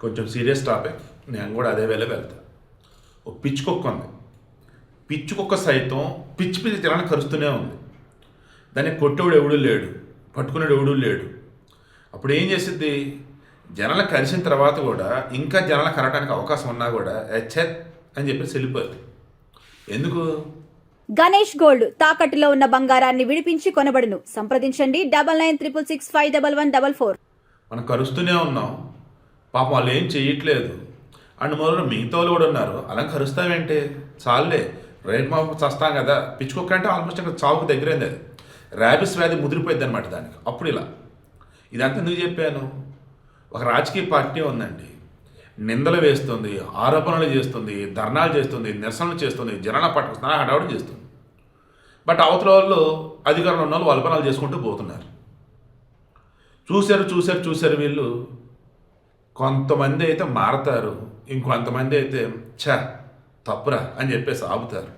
కొంచెం serious topic. నేను కూడా అదే వేళ వెళ్తా. ఓ పిచ్చి కుక్క ఉంది. పిచ్చి కుక్క సైతం పిచ్చి పిచ్చి జనాలను కరుస్తూనే ఉంది. దాన్ని కొట్టేవాడు ఎవడూ లేడు, పట్టుకునేవాడు ఎవడూ లేడు. అప్పుడు ఏం చేసిద్ది? జనాలను కలిసిన తర్వాత కూడా ఇంకా జనాలను కరగడానికి అవకాశం ఉన్నా కూడా ఎచ్చెత్ అని చెప్పేసి వెళ్ళిపోద్ది. ఎందుకు? గణేష్ గోల్డ్ తాకట్టులో ఉన్న బంగారాన్ని విడిపించి కొనబడును. సంప్రదించండి 9966651144. మనం కరుస్తూనే ఉన్నాం, పాపం వాళ్ళు ఏం చేయట్లేదు. అండ్ మొదలు మిగతా వాళ్ళు కూడా ఉన్నారు. అలా కరుస్తావేంటి? చాలులే, రేపు మా చస్తాం కదా. పిచ్చుకొక్క అంటే ఆల్మోస్ట్ అక్కడ చావుకు దగ్గరైంది. అది ర్యాబిస్ వ్యాధి ముదిరిపోయింది అనమాట దానికి. అప్పుడు ఇలా ఇదంతా ఎందుకు చెప్పాను? ఒక రాజకీయ పార్టీ ఉందండి, నిందలు వేస్తుంది, ఆరోపణలు చేస్తుంది, ధర్నాలు చేస్తుంది, నిరసనలు చేస్తుంది, జనాల పట్టుకున్న హడావుడి చేస్తుంది. బట్ అవతల వాళ్ళు అధికారంలో ఉన్న వాళ్ళు వల్పనాలు చేసుకుంటూ పోతున్నారు. చూశారు వీళ్ళు. కొంతమంది అయితే మారతారు, ఇంకొంతమంది అయితే తప్పురా అని చెప్పేసి ఆపుతారు.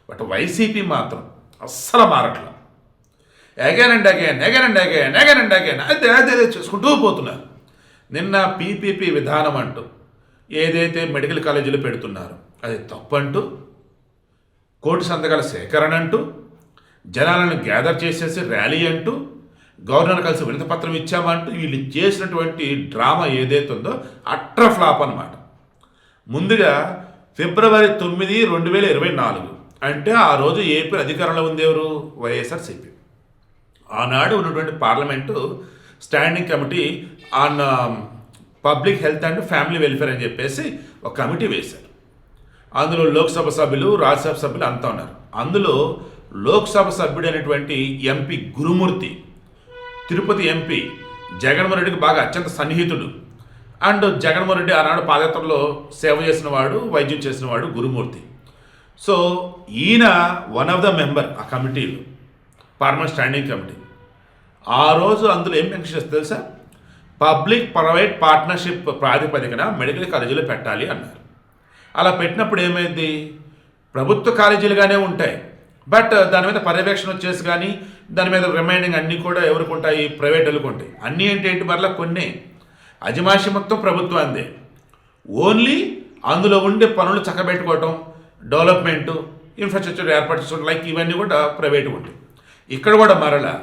బట్ వైసీపీ మాత్రం అస్సలు మారట్లా. అగైన్ అదే చేసుకుంటూ పోతున్నారు. నిన్న పీపీపీ విధానం అంటూ ఏదైతే మెడికల్ కాలేజీలో పెడుతున్నారో అది తప్పంటూ, కోటి సంతకాల సేకరణ అంటూ, జనాలను గ్యాదర్ చేసేసి ర్యాలీ అంటూ, గవర్నర్ కలిసి వినతిపత్రం ఇచ్చామంటూ వీళ్ళు చేసినటువంటి డ్రామా ఏదైతే ఉందో అట్ర ఫ్లాప్ అనమాట. ముందుగా ఫిబ్రవరి 9, 2024 అంటే ఆ రోజు ఏపీ అధికారంలో ఉంది ఎవరు? వైఎస్ఆర్సీపీ. ఆనాడు ఉన్నటువంటి parliament standing committee on public health and family welfare అని చెప్పేసి ఒక కమిటీ వేశారు. అందులో లోక్సభ సభ్యులు, రాజ్యసభ సభ్యులు అంతా ఉన్నారు. అందులో లోక్సభ సభ్యుడు అయినటువంటి ఎంపీ గురుమూర్తి, తిరుపతి ఎంపీ జగన్మోహన్ రెడ్డికి బాగా అత్యంత సన్నిహితుడు. అండ్ జగన్మోహన్ రెడ్డి ఆనాడు పాదయాత్రలో సేవ చేసిన వాడు, వైద్యం చేసిన వాడు గురుమూర్తి. సో ఈయన వన్ ఆఫ్ ద మెంబర్ ఆ కమిటీలో, పార్లమెంట్ స్టాండింగ్ కమిటీ. ఆ రోజు అందులో ఏం మెన్షన్ చేస్తే తెలుసా? పబ్లిక్ ప్రైవేట్ పార్ట్నర్షిప్ ప్రాతిపదికన మెడికల్ కాలేజీలో పెట్టాలి అన్నారు. అలా పెట్టినప్పుడు ఏమైంది? ప్రభుత్వ కాలేజీలుగానే ఉంటాయి, బట్ దాని మీద పర్యవేక్షణ వచ్చేసి కానీ దాని మీద రిమైనింగ్ అన్నీ కూడా ఎవరికి ఉంటాయి? ప్రైవేట్ వాళ్ళకి ఉంటాయి. అన్నీ ఏంటి మరలా కొన్ని అజమాయిషి మొత్తం ప్రభుత్వం అందే. ఓన్లీ అందులో ఉండే పనులు చక్కబెట్టుకోవటం, డెవలప్మెంటు, ఇన్ఫ్రాస్ట్రక్చర్ ఏర్పాటు చేసుకోవడం, లైక్ ఇవన్నీ కూడా ప్రైవేట్గా ఉంటాయి. ఇక్కడ కూడా మరలా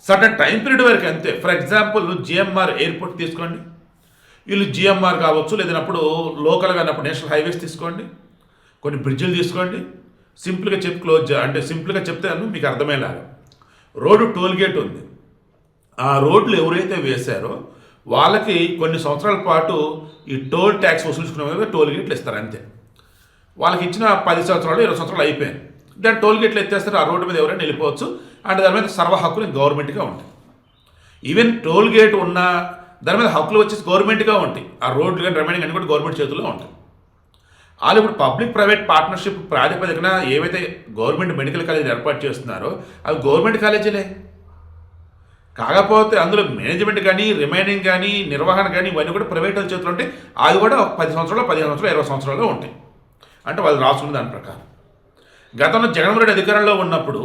సర్టన్ టైం పీరియడ్ వరకు అంతే. ఫర్ ఎగ్జాంపుల్ జిఎంఆర్ ఎయిర్పోర్ట్ తీసుకోండి. వీళ్ళు జిఎంఆర్ కావచ్చు, లేదన్నప్పుడు లోకల్గా అన్నప్పుడు నేషనల్ హైవేస్ తీసుకోండి, కొన్ని బ్రిడ్జిలు తీసుకోండి. సింపుల్గా చెప్పి సింపుల్గా చెప్తే మీకు అర్థమయ్యేలాగా రోడ్డు టోల్ గేట్ ఉంది. ఆ రోడ్లు ఎవరైతే వేశారో వాళ్ళకి కొన్ని సంవత్సరాల పాటు ఈ టోల్ ట్యాక్స్ వసూలుచుకునే విధంగా టోల్ గేట్లు ఇస్తారు అంతే. వాళ్ళకి ఇచ్చిన 10 సంవత్సరాలు 20 సంవత్సరాలు అయిపోయాయి. దాని టోల్ గేట్లు ఎత్తేస్తారు, ఆ రోడ్డు మీద ఎవరైనా వెళ్ళిపోవచ్చు. అండ్ దాని మీద సర్వ హక్కులు గవర్నమెంట్గా ఉంటాయి. ఈవెన్ టోల్ గేట్ ఉన్నా దాని మీద హక్కులు వచ్చేసి గవర్నమెంట్గా ఉంటాయి. ఆ రోడ్లు కానీ రిమైనింగ్ అన్ని కూడా గవర్నమెంట్ చేతుల్లో ఉంటాయి. వాళ్ళు ఇప్పుడు పబ్లిక్ ప్రైవేట్ పార్ట్నర్షిప్ ప్రాతిపదికన ఏవైతే గవర్నమెంట్ మెడికల్ కాలేజీ ఏర్పాటు చేస్తున్నారో అవి గవర్నమెంట్ కాలేజీలే. కాకపోతే అందులో మేనేజ్మెంట్ కానీ రిమైనింగ్ కానీ నిర్వహణ కానీ ఇవన్నీ కూడా ప్రైవేట్ వాళ్ళ చేతులు ఉంటాయి. అది కూడా 10 సంవత్సరాలు, 15 సంవత్సరాలు, 20 సంవత్సరాలు ఉంటాయి. అంటే వాళ్ళు రాసుకున్న దాని ప్రకారం. గతంలో జగన్మోహన్ రెడ్డి అధికారంలో ఉన్నప్పుడు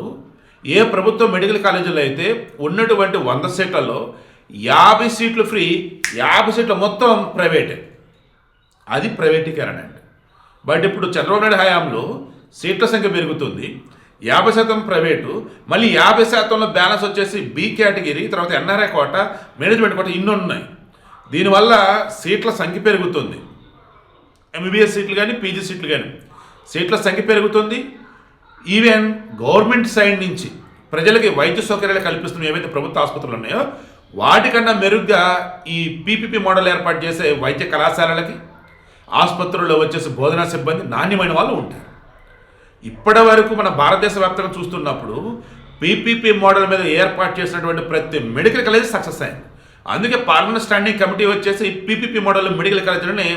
ఏ ప్రభుత్వ మెడికల్ కాలేజీలో అయితే ఉన్నటువంటి 100 సీట్లలో 50 సీట్లు ఫ్రీ, 50 సీట్లు మొత్తం ప్రైవేటే. అది ప్రైవేటీకరణ అండి. బట్ ఇప్పుడు చంద్రబాబు నాయుడు హయాంలో సీట్ల సంఖ్య పెరుగుతుంది, 50% ప్రైవేటు, మళ్ళీ 50%లో బ్యాలెన్స్ వచ్చేసి బి కేటగిరీ, తర్వాత ఎన్ఆర్ఐ కోట, మేనేజ్మెంట్ కోట ఇన్ని ఉన్నాయి. దీనివల్ల సీట్ల సంఖ్య పెరుగుతుంది. ఎంబీబీఎస్ సీట్లు కానీ, పీజీ సీట్లు కానీ సీట్ల సంఖ్య పెరుగుతుంది. ఈవెన్ గవర్నమెంట్ సైడ్ నుంచి ప్రజలకి వైద్య సౌకర్యాలు కల్పిస్తున్న ఏవైతే ప్రభుత్వ ఆసుపత్రులు ఉన్నాయో వాటికన్నా మెరుగ్గా ఈ పీపీపీ మోడల్ ఏర్పాటు చేసే వైద్య కళాశాలలకి, ఆసుపత్రుల్లో వచ్చేసి బోధనా సిబ్బంది నాణ్యమైన వాళ్ళు ఉంటారు. ఇప్పటి వరకు మన భారతదేశ వ్యాప్తంగా చూస్తున్నప్పుడు పీపీపీ మోడల్ మీద ఏర్పాటు చేసినటువంటి ప్రతి మెడికల్ కాలేజ్ సక్సెస్ అయింది. అందుకే పార్లమెంట్ స్టాండింగ్ కమిటీ వచ్చేసి పీపీపీ మోడల్ మెడికల్ కాలేజీలని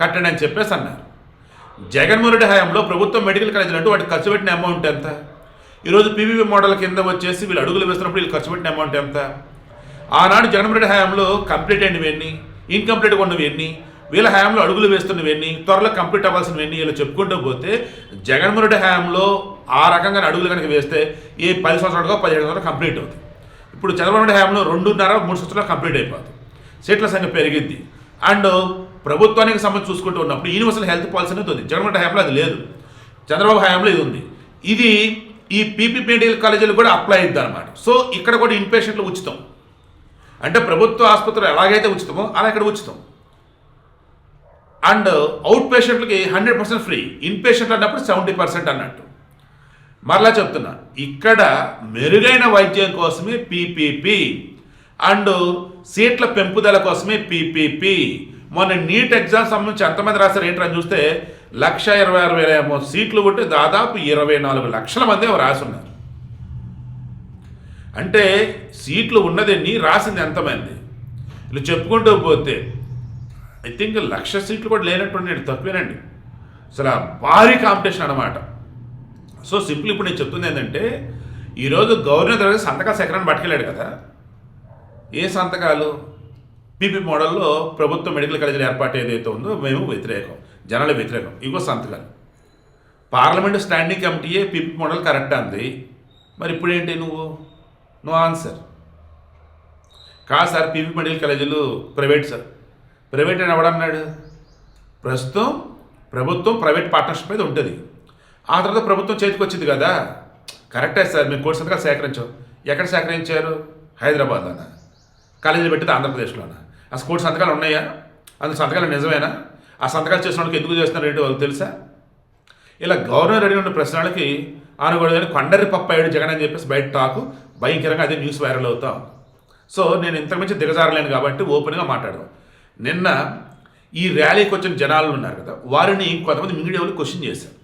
కట్టండి అని చెప్పేసి అన్నారు. జగన్మోహన్ రెడ్డి హయాంలో ప్రభుత్వం మెడికల్ కాలేజీలు అంటూ వాటికి ఖర్చు పెట్టిన అమౌంట్ ఎంత? ఈరోజు పీపీపీ మోడల్ కింద వచ్చేసి వీళ్ళు అడుగులు వేస్తున్నప్పుడు వీళ్ళు ఖర్చు పెట్టిన అమౌంట్ ఎంత? ఆనాడు జగన్మోహన్ రెడ్డి హయాంలో కంప్లీట్ అయినవి ఎన్ని, ఇన్కంప్లీట్గా ఉన్నవి ఎన్ని, వీళ్ళ హయాంలో అడుగులు వేస్తున్నవి ఎన్ని, త్వరలో కంప్లీట్ అవ్వాల్సినవి ఎన్ని, ఇలా చెప్పుకుంటూ పోతే జగన్మోహన్ రెడ్డి హయాంలో ఆ రకంగా అడుగులు కనుక వేస్తే ఏ 10 సంవత్సరాలుగా 15 సంవత్సరాలు కంప్లీట్ అవుతుంది. ఇప్పుడు చంద్రబాబు నాయుడు హయాంలో 2.5-3 సంవత్సరాలు కంప్లీట్ అయిపోతుంది. సీట్ల సంఖ్య పెరిగిద్ది. అండ్ ప్రభుత్వానికి సంబంధించి చూసుకుంటూ ఉన్నప్పుడు యూనివర్సల్ హెల్త్ పాలసీ అనేది ఉంది. జగన్మోహన్ హయాంలో అది లేదు, చంద్రబాబు హయాంలో ఇది ఉంది. ఇది ఈ పీపీపీ మెడికల్ కాలేజీలు కూడా అప్లై అయ్యిద్ది అనమాట. సో ఇక్కడ కూడా ఇన్పేషెంట్లు ఉచితం, అంటే ప్రభుత్వ ఆసుపత్రులు ఎలాగైతే ఉచితమో అలా ఇక్కడ ఉచితం. అండ్ అవుట్ పేషెంట్లకి 100% ఫ్రీ, ఇన్పేషెంట్లు అన్నప్పుడు 70% అన్నట్టు. మరలా చెప్తున్నా, ఇక్కడ మెరుగైన వైద్యం కోసమే పీపీపీ అండ్ సీట్ల పెంపుదల కోసమే పీపీపీ. మొన్న నీట్ ఎగ్జామ్ సంబంధించి ఎంతమంది రాశారు ఏంటని చూస్తే 1,26,000 సీట్లు ఉంటే దాదాపు 24 లక్షల మంది రాసున్నారు. అంటే సీట్లు ఉన్నదన్ని రాసింది ఎంతమంది? ఇలా చెప్పుకుంటూ పోతే ఐ థింక్ 1,00,000 సీట్లు కూడా లేనటువంటి తక్కువేనండి. అసలు భారీ కాంపిటీషన్ అనమాట. సో సింపుల్ ఇప్పుడు నేను చెప్తుంది ఏంటంటే, ఈరోజు గవర్నర్ దగ్గర సంతకాల సేకరణ పట్టుకెళ్ళాడు కదా. ఏ సంతకాలు? పీపీ మోడల్లో ప్రభుత్వ మెడికల్ కాలేజీల ఏర్పాటు ఏదైతే ఉందో మేము వ్యతిరేకం, జనాల వ్యతిరేకం. ఇగో సంతకాలు. పార్లమెంటు స్టాండింగ్ కమిటీయే పీపీ మోడల్ కరెక్ట్ అంది. మరి ఇప్పుడు ఏంటి నువ్వు? No answer. కాదు సార్, పీపీ మెడికల్ కాలేజీలు ప్రైవేట్ సార్. ప్రైవేట్ అని ఎవడన్నాడు? ప్రస్తుతం ప్రభుత్వం ప్రైవేట్ పార్ట్నర్షిప్ మీద ఉంటుంది. ఆ తర్వాత ప్రభుత్వం చేతికి వచ్చింది కదా. కరెక్టే సార్, మేము కోటి సంతకాలు సేకరించాం. ఎక్కడ సేకరించారు? హైదరాబాద్లోనా? కాలేజీలు పెట్టింది ఆంధ్రప్రదేశ్లోనా? అసలు కోటి సంతకాలు ఉన్నాయా? అందుకు సంతకాలు నిజమేనా? ఆ సంతకాలు చేసిన వాళ్ళకి ఎందుకు చేస్తున్నారు ఏంటో వాళ్ళకి తెలుసా? ఇలా గవర్నర్ అడిగిన ప్రశ్నలకి ఆనుకోవడానికి కొండరి పప్పాయుడు జగన్ అని చెప్పేసి బయట టాకు భయంకరంగా అదే న్యూస్ వైరల్ అవుతాం. సో నేను ఇంతకుమించి దిగజారలేను కాబట్టి ఓపెన్గా మాట్లాడదాం. నిన్న ఈ ర్యాలీకి వచ్చిన జనాలు ఉన్నారు కదా, వారిని కొంతమంది మీడియా వాళ్ళు క్వశ్చన్ చేశారు.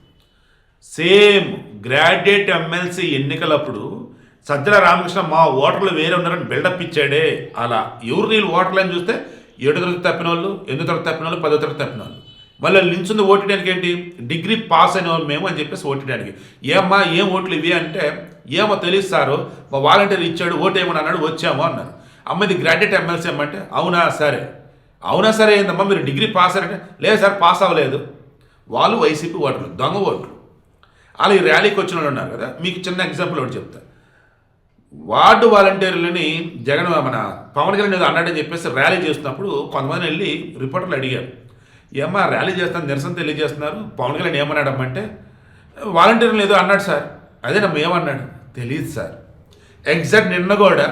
సేమ్ గ్రాడ్యుయేట్ ఎమ్మెల్సీ ఎన్నికలప్పుడు సజ్జల రామకృష్ణ మా ఓటర్లు వేరే ఉన్నారని బిల్డప్ ఇచ్చాడే, అలా ఎవరు నీళ్ళు ఓటర్లు అని చూస్తే 7వ తరగతి తప్పిన వాళ్ళు, 8వ తరగతి తప్పిన వాళ్ళు, 10వ తరగతి తప్పిన వాళ్ళు. మళ్ళీ నించుంది ఓటేయడానికి ఏంటి? డిగ్రీ పాస్ అయిన వాళ్ళు మేము అని చెప్పేసి ఓటేయడానికి. ఏమ్మా ఏం ఓట్లు ఇవి అంటే, ఏమో తెలియదు సారు, మా వాలంటీర్ ఇచ్చాడు ఓటేయమని అన్నాడు, వచ్చాము అన్నారు. అమ్మది గ్రాడ్యుయేట్ ఎమ్మెల్సీ అమ్మంటే అవునా సరే, అవునా సరే ఏందమ్మా మీరు డిగ్రీ పాస్ అయ్యారంటే లేదు సార్ పాస్ అవ్వలేదు. వాళ్ళు వైసీపీ ఓటర్లు, దొంగ ఓట్లు. అలా ఈ ర్యాలీకి వచ్చిన వాళ్ళు ఉన్నారు కదా, మీకు చిన్న ఎగ్జాంపుల్ ఒకటి చెప్తా. వార్డు వాలంటీర్లని జగన్ మన పవన్ కళ్యాణ్ ఏదో అన్నాడని చెప్పేసి ర్యాలీ చేస్తున్నప్పుడు కొంతమంది వెళ్ళి రిపోర్టర్లు అడిగారు, ఏమ్మా ర్యాలీ చేస్తాను నిరసన తెలియజేస్తున్నారు, పవన్ కళ్యాణ్ ఏమన్నాడమ్మంటే వాలంటీర్లు ఏదో అన్నాడు సార్. అదేనమ్మా ఏమన్నాడు? తెలియదు సార్. ఎగ్జాక్ట్ నిన్న కూడా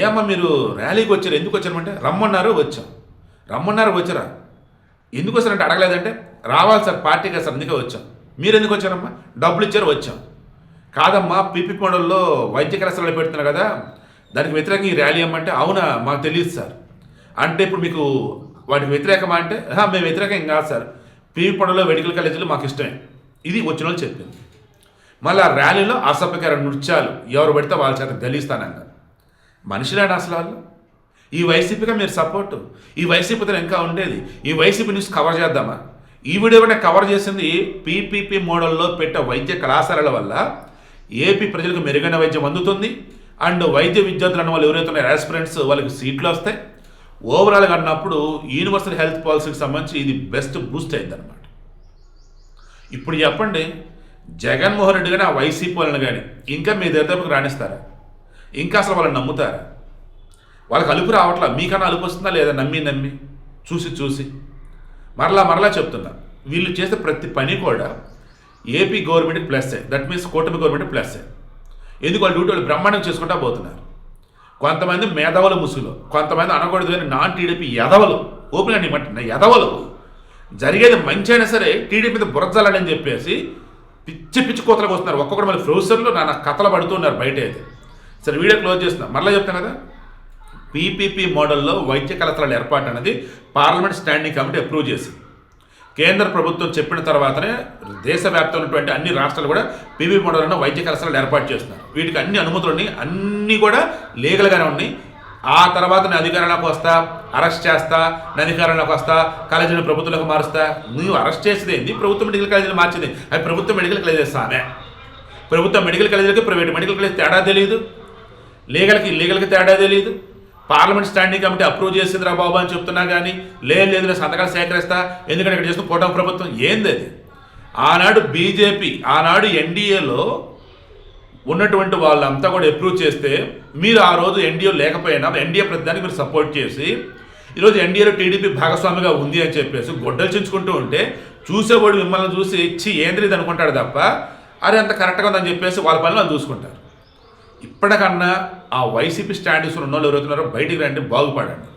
ఏమ్మా మీరు ర్యాలీకి వచ్చారు, ఎందుకు వచ్చారమంటే రమ్మన్నారు వచ్చాం. రమ్మన్నారు వచ్చారా? ఎందుకు వచ్చారంటే అడగలేదంటే రావాలి సార్ పార్టీగా సార్ అందుకే వచ్చాం. మీరు ఎందుకు వచ్చారమ్మా? డబ్బులు ఇచ్చారు వచ్చాం. కాదమ్మా పీపీ మోడల్లో వైద్య కళాశాలలు పెడుతున్నారు కదా, దానికి వ్యతిరేకంగా ఈ ర్యాలీ అమ్మంటే అవునా మాకు తెలియదు సార్. అంటే ఇప్పుడు మీకు వాటికి వ్యతిరేకమా అంటే మేము వ్యతిరేకం కాదు సార్, పీపీ మోడల్లో మెడికల్ కాలేజీలు మాకు ఇష్టమే. ఇది వచ్చిన వాళ్ళు చెప్పింది. మళ్ళీ ఆ ర్యాలీలో అసభ్యకర నృత్యాలు ఎవరు పడితే వాళ్ళ చేత గెలిస్తానన్నారు. మనుషులేనా అసలు వాళ్ళు? ఈ వైసీపీగా మీరు సపోర్టు, ఈ వైసీపీతో ఇంకా ఉండేది. ఈ వైసీపీ న్యూస్ కవర్ చేద్దామా? ఈ వీడియో కూడా కవర్ చేసింది పీపీపీ మోడల్లో పెట్టే వైద్య కళాశాలల వల్ల ఏపీ ప్రజలకు మెరుగైన వైద్యం అందుతుంది. అండ్ వైద్య విద్యార్థులు అన్న వాళ్ళు ఎవరైతే ఉన్నారో యాస్పిరెంట్స్ వాళ్ళకి సీట్లు వస్తాయి. ఓవరాల్గా అన్నప్పుడు యూనివర్సల్ హెల్త్ పాలసీకి సంబంధించి ఇది బెస్ట్ బూస్ట్ అయింది అనమాట. ఇప్పుడు చెప్పండి, జగన్మోహన్ రెడ్డి కానీ ఆ వైసీపీ వాళ్ళని కానీ ఇంకా మీ దగ్గరకు రాణిస్తారా? ఇంకా అసలు వాళ్ళని నమ్ముతారా? వాళ్ళకి అలుపు రావట్లా. మీకన్నా అలుపు వస్తుందా లేదా? నమ్మి చూసి మరలా చెప్తున్నా, వీళ్ళు చేసే ప్రతి పని కూడా ఏపీ గవర్నమెంట్కి ప్లస్సే. దట్ మీన్స్ కూటమి గవర్నమెంట్ ప్లస్సే. ఎందుకు వాళ్ళ డ్యూటీ వాళ్ళు బ్రహ్మాండం చేసుకుంటా పోతున్నారు. కొంతమంది మేధావుల ముసుగులు, కొంతమంది అనకూడదు కానీ నాన్ టీడీపీ ఎదవలు, ఓపెన్ అండి ఇమ్మంటున్నా ఎదవలు, జరిగేది మంచి అయినా సరే టీడీపీ మీద బురజల్లాడని చెప్పేసి పిచ్చి కోతలకు వస్తున్నారు. ఒక్కొక్కరు మళ్ళీ ప్రొఫెసర్లు నా కథలు పడుతున్నారు బయట అయితే. సరే వీడియో క్లోజ్ చేస్తున్నా. మరలా చెప్తాను కదా, పీపీపీ మోడల్లో వైద్య కళాశాలల ఏర్పాటు అనేది పార్లమెంట్ స్టాండింగ్ కమిటీ అప్రూవ్ చేసింది. కేంద్ర ప్రభుత్వం చెప్పిన తర్వాతనే దేశవ్యాప్తంగా ఉన్నటువంటి అన్ని రాష్ట్రాలు కూడా పీపీపీ మోడల్లో వైద్య కళాశాలలు ఏర్పాటు చేస్తున్నారు. వీటికి అన్ని అనుమతులు ఉన్నాయి, అన్నీ కూడా లీగల్గానే ఉన్నాయి. ఆ తర్వాత నేను అధికారంలోకి వస్తా, అరెస్ట్ చేస్తా, నేను అధికారంలోకి వస్తా, కాలేజీని ప్రభుత్వంలోకి మారుస్తా. నువ్వు అరెస్ట్ చేసేది ఏంది? ప్రభుత్వ మెడికల్ కాలేజీలు మార్చేది. అవి ప్రభుత్వ మెడికల్ కాలేజెస్ ఆమె. ప్రభుత్వ మెడికల్ కాలేజీలకి ప్రైవేట్ మెడికల్ కాలేజ్ తేడా తెలియదు, లీగల్కి తేడా తెలియదు. పార్లమెంట్ స్టాండింగ్ కమిటీ అప్రూవ్ చేసిందిరా బాబు అని చెప్తున్నా కానీ లేదు నేను సంతకాలు సేకరిస్తా, ఎందుకంటే ఇక్కడ చేస్తున్న కూటమి ప్రభుత్వం ఏంది అది? ఆనాడు బీజేపీ, ఆనాడు ఎన్డీఏలో ఉన్నటువంటి వాళ్ళంతా కూడా అప్రూవ్ చేస్తే మీరు ఆ రోజు ఎన్డీఏ లేకపోయినా ఎన్డీఏ ప్రతిదానికి మీరు సపోర్ట్ చేసి ఈరోజు ఎన్డీఏలో టీడీపీ భాగస్వామిగా ఉంది అని చెప్పేసి గొడ్డలు చించుకుంటూ ఉంటే చూసేవాడు మిమ్మల్ని చూసి ఇచ్చి ఏంద్రిది అనుకుంటాడు తప్ప అరే అంత కరెక్ట్గా ఉందని చెప్పేసి వాళ్ళ పనులు వాళ్ళు చూసుకుంటారు. ఇప్పటికన్నా ఆ వైసీపీ స్టాండ్ తీసుకుని ఉన్న వాళ్ళు ఎవరైతున్నారో బయటికి రండి, బాగుపడండి.